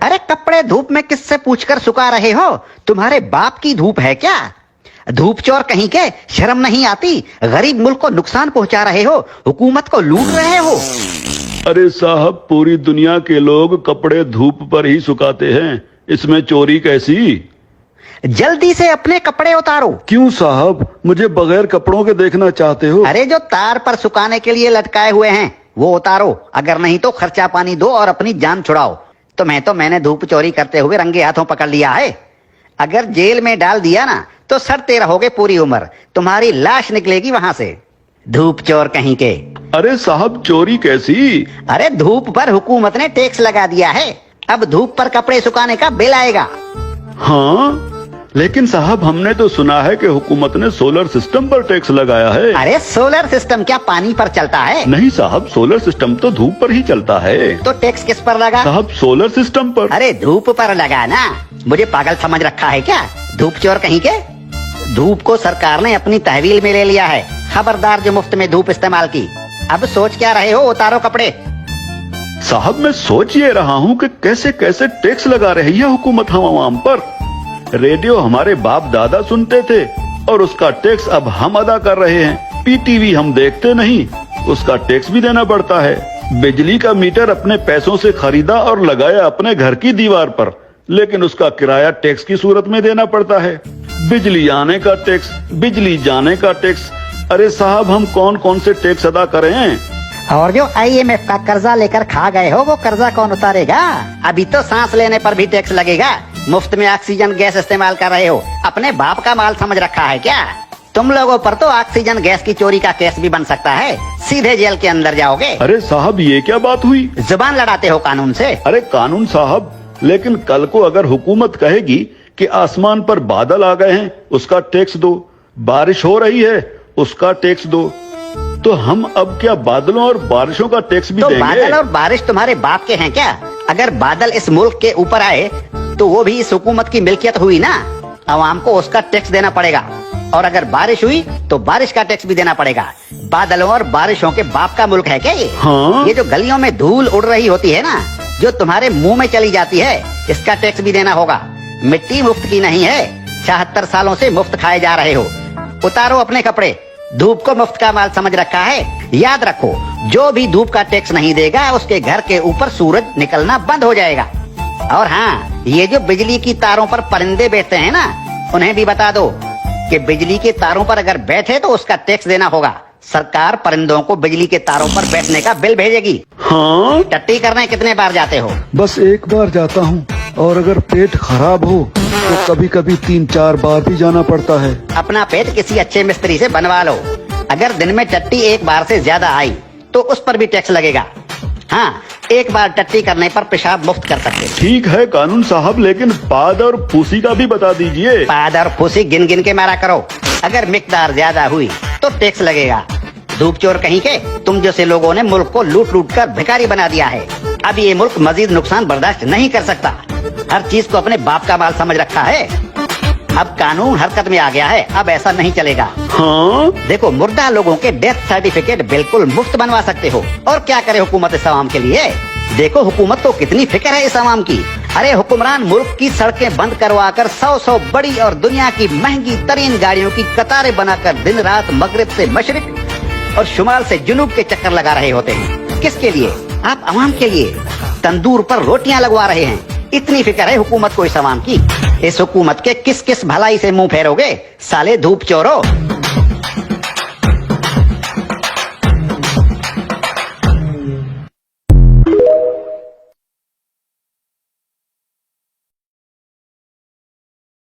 अरे कपड़े धूप में किससे पूछकर सुखा रहे हो? तुम्हारे बाप की धूप है क्या? धूप चोर कहीं के, शर्म नहीं आती? गरीब मुल्क को नुकसान पहुंचा रहे हो, हुकूमत को लूट रहे हो। अरे साहब, पूरी दुनिया के लोग कपड़े धूप पर ही सुखाते हैं, इसमें चोरी कैसी? जल्दी से अपने कपड़े उतारो। क्यों साहब, मुझे बगैर कपड़ों के देखना चाहते हो? अरे जो तार पर सुखाने के लिए लटकाए हुए हैं वो उतारो, अगर नहीं तो खर्चा पानी दो और अपनी जान छुड़ाओ। तुम्हें तो मैंने धूप चोरी करते हुए रंगे हाथों पकड़ लिया है। अगर जेल में डाल दिया ना तो सड़ते रहोगे पूरी उम्र, तुम्हारी लाश निकलेगी वहां से। धूप चोर कहीं के। अरे साहब, चोरी कैसी? अरे धूप पर हुकूमत ने टैक्स लगा दिया है, अब धूप पर कपड़े सुखाने का बिल आएगा। हाँ, लेकिन साहब हमने तो सुना है कि हुकूमत ने सोलर सिस्टम पर टैक्स लगाया है। अरे सोलर सिस्टम क्या पानी पर चलता है? नहीं साहब, सोलर सिस्टम तो धूप पर ही चलता है। तो टैक्स किस पर लगा? साहब सोलर सिस्टम पर। अरे धूप पर लगा ना, मुझे पागल समझ रखा है क्या? धूप चोर कहीं के। धूप को सरकार ने अपनी तहवील में ले लिया है, खबरदार जो मुफ्त में धूप इस्तेमाल की। अब सोच क्या रहे हो? उतारो कपड़े। साहब मैं सोच ये रहा हूँ कि कैसे कैसे टैक्स लगा रही है हुकूमत हम आवाम पर। रेडियो हमारे बाप दादा सुनते थे और उसका टैक्स अब हम अदा कर रहे हैं। पीटीवी हम देखते नहीं, उसका टैक्स भी देना पड़ता है। बिजली का मीटर अपने पैसों से खरीदा और लगाया अपने घर की दीवार पर, लेकिन उसका किराया टैक्स की सूरत में देना पड़ता है। बिजली आने का टैक्स, बिजली जाने का टैक्स। अरे साहब, हम कौन कौन से टैक्स अदा करें? और जो IMF का कर्जा लेकर खा गए हो वो कर्जा कौन उतारेगा? अभी तो सांस लेने पर भी टैक्स लगेगा। मुफ्त में ऑक्सीजन गैस इस्तेमाल कर रहे हो, अपने बाप का माल समझ रखा है क्या? तुम लोगों पर तो ऑक्सीजन गैस की चोरी का केस भी बन सकता है, सीधे जेल के अंदर जाओगे। अरे साहब, ये क्या बात हुई? जुबान लड़ाते हो कानून से। अरे कानून साहब, लेकिन कल को अगर हुकूमत कहेगी कि आसमान पर बादल आ गए हैं उसका टैक्स दो, बारिश हो रही है उसका टैक्स दो, तो हम अब क्या बादलों और बारिशों का टैक्स भी तो देंगे? बादल और बारिश तुम्हारे बाप के हैं क्या? अगर बादल इस मुल्क के ऊपर आए तो वो भी इस हुकूमत की मिल्कियत हुई ना, आवाम को उसका टैक्स देना पड़ेगा। और अगर बारिश हुई तो बारिश का टैक्स भी देना पड़ेगा। बादलों और बारिशों के बाप का मुल्क है क्या ये? हाँ? ये जो गलियों में धूल उड़ रही होती है ना, जो तुम्हारे मुंह में चली जाती है, इसका टैक्स भी देना होगा। मिट्टी मुफ्त की नहीं है, 76 सालों से मुफ्त खाए जा रहे हो। उतारो अपने कपड़े, धूप को मुफ्त का माल समझ रखा है। याद रखो, जो भी धूप का टैक्स नहीं देगा उसके घर के ऊपर सूरज निकलना बंद हो जाएगा। और हाँ, ये जो बिजली की तारों पर परिंदे बैठते हैं ना, उन्हें भी बता दो कि बिजली के तारों पर अगर बैठे तो उसका टैक्स देना होगा। सरकार परिंदों को बिजली के तारों पर बैठने का बिल भेजेगी। हाँ? टट्टी करने कितने बार जाते हो? बस एक बार जाता हूँ, और अगर पेट खराब हो तो कभी कभी 3-4 बार भी जाना पड़ता है। अपना पेट किसी अच्छे मिस्त्री से बनवा लो। अगर दिन में टट्टी एक बार से ज्यादा आई तो उस पर भी टैक्स लगेगा। हाँ, एक बार टट्टी करने पर पेशाब मुफ्त कर सकते। ठीक है कानून साहब, लेकिन पाद और फूसी का भी बता दीजिए। पाद और फूसी गिन गिन के मारा करो, अगर मिकदार ज्यादा हुई तो टैक्स लगेगा। धूप चोर कहीं के, तुम जैसे लोगों ने मुल्क को लूट लूट कर भिखारी बना दिया है। अब ये मुल्क मजीद नुकसान बर्दाश्त नहीं कर सकता। हर चीज को अपने बाप का माल समझ रखा है। अब कानून हरकत में आ गया है, अब ऐसा नहीं चलेगा। हाँ? देखो, मुर्दा लोगों के डेथ सर्टिफिकेट बिल्कुल मुफ्त बनवा सकते हो। और क्या करे हुकूमत इस आवाम के लिए? देखो हुकूमत को कितनी फिक्र है इस आवाम की। अरे हुक्मरान मुल्क की सड़कें बंद करवा कर 100 बड़ी और दुनिया की महंगी तरीन गाड़ियों की कतारें बनाकर दिन रात मगरिब से मशरिक और शुमाल से जुनूब के चक्कर लगा रहे होते हैं। किसके लिए? आप आवाम के लिए। तंदूर पर रोटियां लगवा रहे हैं। इतनी फिक्र है हुकूमत को इस आवाम की। इस हुकूमत के किस किस भलाई से मुंह फेरोगे साले धूप चोरो?